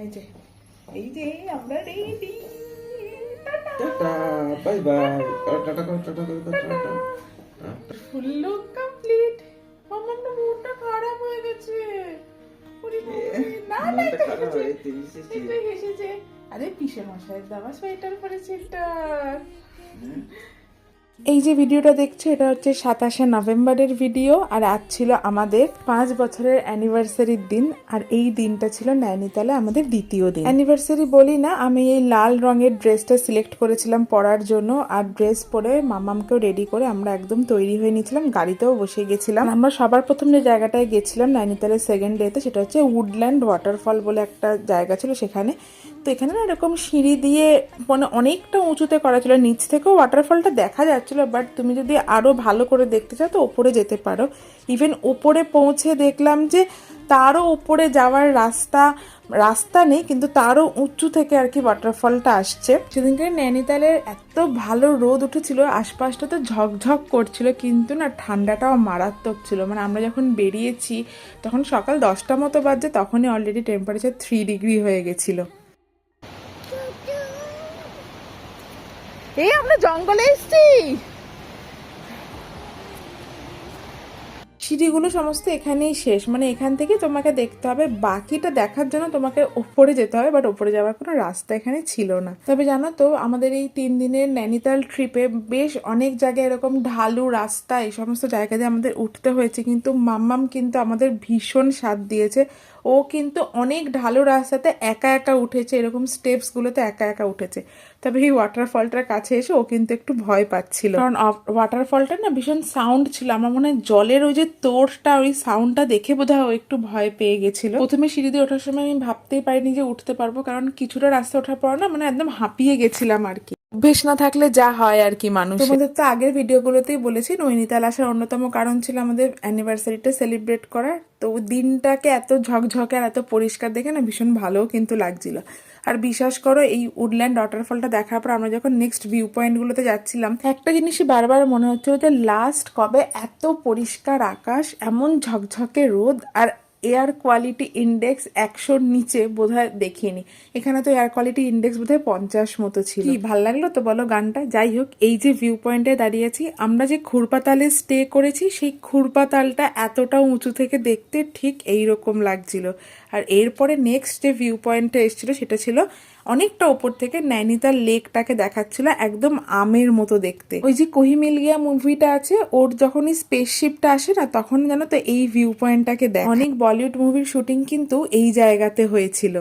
এই যে এই যে আমরা ready. Tata, bye bye. Tata করো, টাটা করো, টাটা। ফুল লুক কমপ্লিট। আমার না মুডটা খারাপ হয়ে গেছে। ওরে বাবা, না না মনটা এটা খারাপ হেসেছে, হয়েছে, হেসেছে। এটা হেসেছে। আরে পিসে মশাইয়ের দেওয়া সোয়েটার পরেছে এটা। এই যে ভিডিওটা দেখছো এটা হচ্ছে 27শে নভেম্বরের ভিডিও, আর আজ ছিল আমাদের 5 বছরের অ্যানিভার্সারির দিন। আর এই দিনটা ছিল নৈনিতালে আমাদের দ্বিতীয় দিন। অ্যানিভার্সারি বলি না, আমি এই লাল রঙের ড্রেসটা সিলেক্ট করেছিলাম পরার জন্য, আর ড্রেস পরে মামামকেও রেডি করে আমরা একদম তৈরি হয়ে নিয়েছিলাম, গাড়িতেও বসে গেছিলাম। আমরা সবার প্রথম যে জায়গাটায় গেছিলাম নৈনিতালের সেকেন্ড ডেতে, সেটা হচ্ছে উডল্যান্ড ওয়াটারফল বলে একটা জায়গা ছিল সেখানে। তো এখানে না এরকম সিঁড়ি দিয়ে মানে অনেকটা উঁচুতে করা ছিল, নিচ থেকেও ওয়াটারফলটা দেখা যাচ্ছিল, বাট তুমি যদি আরও ভালো করে দেখতে চাও তো ওপরে যেতে পারো। ইভেন ওপরে পৌঁছে দেখলাম যে তারও উপরে যাওয়ার রাস্তা নেই, কিন্তু তারও উঁচু থেকে আর কি ওয়াটারফলটা আসছে। সেদিনকে নৈনিতালের এত ভালো রোদ উঠেছিল, আশপাশটা তো ঝকঝক করছিল, কিন্তু না ঠান্ডাটাও মারাত্মক ছিল। মানে আমরা যখন বেরিয়েছি তখন সকাল 10টা মতো বাজছে, তখনই অলরেডি টেম্পারেচার 3 ডিগ্রি হয়ে গেছিল। এই আমরা জঙ্গলে এসেছি। সিঁড়িগুলো সমস্ত এখানেই শেষ, মানে এখান থেকে তোমাকে দেখতে হবে, বাকিটা দেখার জন্য তোমাকে ওপরে যেতে হবে, বাট ওপরে যাওয়ার কোনো রাস্তা এখানে ছিল না। তবে জানো তো আমাদের এই 3 দিনের নৈনিতাল ট্রিপে বেশ অনেক জায়গায় এরকম ঢালু রাস্তা এই সমস্ত জায়গা দিয়ে আমাদের উঠতে হয়েছে, কিন্তু মাম্মাম কিন্তু আমাদের ভীষণ সাথ দিয়েছে। ও কিন্তু অনেক ঢালু রাস্তাতে একা একা উঠেছে, এরকম স্টেপসগুলোতে একা একা উঠেছে। তবে এই ওয়াটারফলটার কাছে এসে ও কিন্তু একটু ভয় পাচ্ছিল, কারণ ওয়াটারফলটা না ভীষণ সাউন্ড ছিল। আমার মনে হয় জলের ওই যে তোড়টা, ওই সাউন্ডটা দেখে বোধহয় ও একটু ভয় পেয়ে গেছিল। প্রথমে সিঁড়ি দিয়ে ওঠার সময় আমি ভাবতেই পারিনি যে উঠতে পারবো, কারণ কিছুটা রাস্তা ওঠার পর না মানে একদম হাঁপিয়ে গেছিলাম আর কি। অভ্যেস না থাকলে যা হয় আর কি মানুষ। তোমাদের তো আগের ভিডিওগুলোতেই বলেছি নৈনিতাল আসার অন্যতম কারণ ছিল আমাদের অ্যানিভার্সারিটা সেলিব্রেট করার। তো দিনটাকে এত ঝকঝকে আর এত পরিষ্কার দেখে না ভীষণ ভালোও কিন্তু লাগছিল। আর বিশ্বাস করো এই উডল্যান্ড ওয়াটারফলটা দেখার পর আমরা যখন নেক্সট ভিউ পয়েন্টগুলোতে যাচ্ছিলাম, একটা জিনিসই বারবার মনে হচ্ছিল যে লাস্ট কবে এত পরিষ্কার আকাশ, এমন ঝকঝকে রোদ, আর এয়ার কোয়ালিটি ইন্ডেক্স 100-র নিচে বোধহয় দেখিনি। এখানে তো এয়ার কোয়ালিটি ইন্ডেক্স বোধহয় 50 মতো ছিল। কি ভাল লাগলো তো বলো গানটা। যাই হোক, এই যে ভিউ পয়েন্টে দাঁড়িয়েছি আমরা, যে খুরপাতালে স্টে করেছি, সেই খুরপাতালটা এতটা উঁচু থেকে দেখতে ঠিক এইরকম লাগছিল। আর এরপরে নেক্সট যে ভিউ পয়েন্টটা এসেছিল সেটা ছিল অনেকটা ওপর থেকে নৈনিতাল লেকটাকে দেখাচ্ছিল, একদম আমের মতো দেখতে। ওই যে কোহি মিল গিয়া মুভিটা আছে, ওর যখনই স্পেসশিপটা আসে না তখন জানো তো এই ভিউ পয়েন্টটাকে দেখ। অনেক বলিউড মুভির শুটিং কিন্তু এই জায়গাতে হয়েছিল।